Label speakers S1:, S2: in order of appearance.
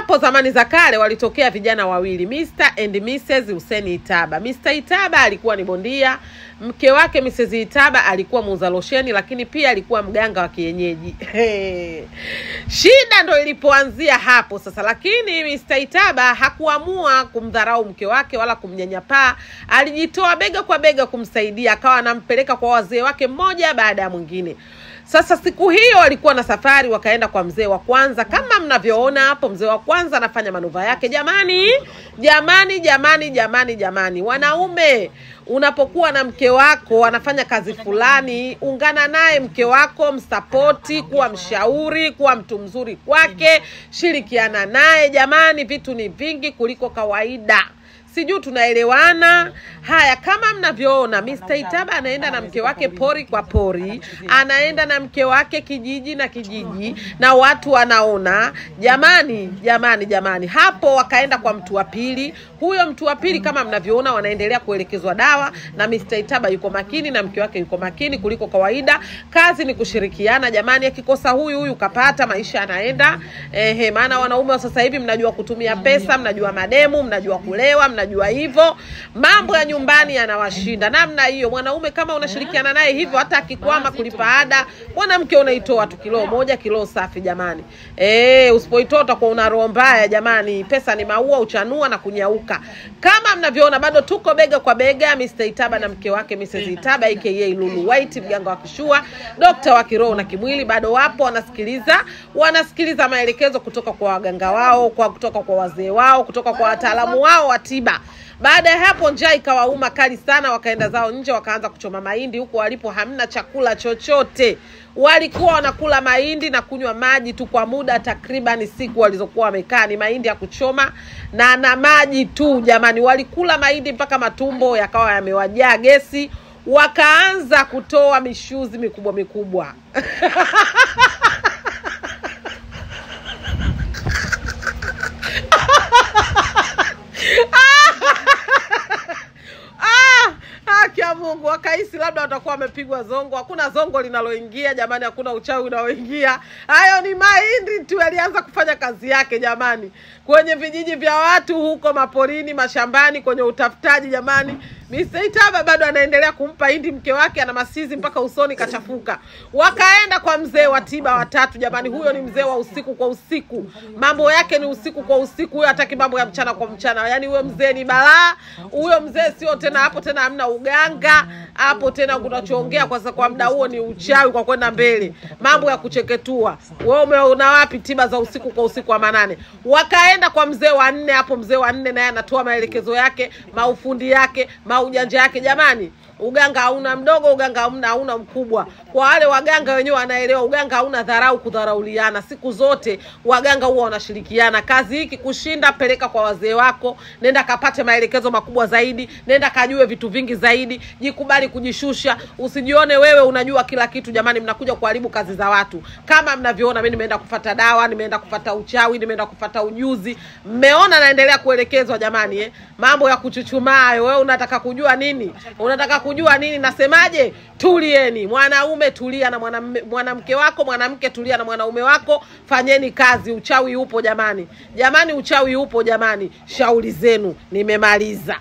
S1: Hapo zamani za kale walitokea vijana wawili, Mr. and Mrs. Hussein Itaba. Mr. Itaba alikuwa ni bondia, mke wake Mrs. Itaba alikuwa muuza losheni, lakini pia alikuwa mganga wa kienyeji. Shida ndo ilipoanzia hapo sasa, lakini Mr. Itaba hakuamua kumdharau mke wake wala kumnyanyapaa. Alijitoa bega kwa bega kumsaidia, akawa anampeleka kwa wazee wake mmoja baada ya mwingine. Sasa siku hiyo walikuwa na safari, wakaenda kwa mzee wa kwanza. Kama mnavyoona hapo, mzee wa kwanza anafanya manuva yake. Jamani, wanaume, unapokuwa na mke wako anafanya kazi fulani, ungana naye mke wako, msapoti, kuwa mshauri, kuwa mtu mzuri kwake, shirikiana naye. Jamani, vitu ni vingi kuliko kawaida. Sijui tunaelewana? Haya, kama mnavyoona, Mr. Itaba anaenda na mke wake pori kwa pori, anaenda na mke wake kijiji na kijiji, na watu wanaona. Jamani, hapo wakaenda kwa mtu wa pili. Huyo mtu wa pili kama mnavyoona wanaendelea kuelekezwa dawa, na Mr. Itaba yuko makini na mke wake yuko makini kuliko kawaida. Kazi ni kushirikiana jamani, akikosa huyu kapata, maisha yanaenda. Maana wanaume wa sasa hivi mnajua kutumia pesa, mnajua mademu, mnajua kulewa, mnajua hivyo. Mambo ya nyumbani yanawashinda. Namna hiyo mwanaume kama unashirikiana naye hivyo, hata akikwama kulipa ada, mwanamke unaitoa tu kilo moja, kilo safi jamani. Usipoitoa utakuwa una roho mbaya jamani. Pesa ni maua, uchanua na kunyauka. Kama mnavyoona bado tuko bega kwa bega, Mr. Itaba na mke wake Mrs. Itaba aka Lulu White, mganga wa kishua, dokta wa kiroho na kimwili. Bado wapo wanasikiliza maelekezo kutoka kwa waganga wao, kutoka kwa wazee wao, kutoka kwa wataalamu wao wa tiba. Baada ya hapo njaa ikawauma kali sana, wakaenda zao nje, wakaanza kuchoma mahindi. Huko walipo hamna chakula chochote. Walikuwa wanakula mahindi na kunywa maji tu kwa muda takriban siku walizokuwa wamekaa, ni mahindi ya kuchoma na maji tu jamani. Walikula mahindi mpaka matumbo yakawa yamewajaa gesi, wakaanza kutoa mishuzi mikubwa. Mungu, wakaisi labda watakuwa wamepigwa zongo. Hakuna zongo linaloingia jamani, hakuna uchawi unaoingia. Hayo ni mahindi tu yalianza kufanya kazi yake jamani, kwenye vijiji vya watu huko maporini, mashambani, kwenye utafutaji jamani. Mr. Itaba bado anaendelea kumpa hindi mke wake, ana masizi mpaka usoni kachafuka. Wakaenda kwa mzee wa tiba watatu jamani. Huyo ni mzee wa usiku kwa usiku, mambo yake ni usiku kwa usiku. Huyo hataki mambo ya mchana kwa mchana. Yani huyo mzee ni balaa. Huyo mzee sio tena hapo tena hamna uganga hapo tena, kunachoongea kwa muda huo ni uchawi kwa kwenda mbele, mambo ya kucheketua. Wewe umeona wapi tiba za usiku kwa usiku wa manane? Wakaenda kwa mzee wa 4 hapo. Mzee wa 4 naye anatoa maelekezo yake, maufundi yake, maujanja yake jamani. Uganga hauna mdogo, uganga hauna mkubwa. Kwa wale waganga wenyewe wanaelewa, uganga hauna dharau, kudharauliana. Siku zote waganga huwa wanashirikiana. Kazi hiki kushinda, peleka kwa wazee wako, nenda kapate maelekezo makubwa zaidi, nenda kajue vitu vingi zaidi, jikubali kujishusha. Usijione wewe unajua kila kitu jamani, mnakuja kuharibu kazi za watu. Kama mnavyoona mimi nimeenda kufuata dawa, nimeenda kufuata uchawi, nimeenda kufuata ujuzi. Mmeona naendelea kuelekezwa jamani, mambo ya kuchuchumaa. Wewe unataka kujua nini? Nasemaje? Tulieni. Mwanaume tulia na mwanamke wako, mwanamke tulia na mwanaume wako. Fanyeni kazi. Uchawi upo jamani. Uchawi upo jamani. Shauri zenu. Nimemaliza.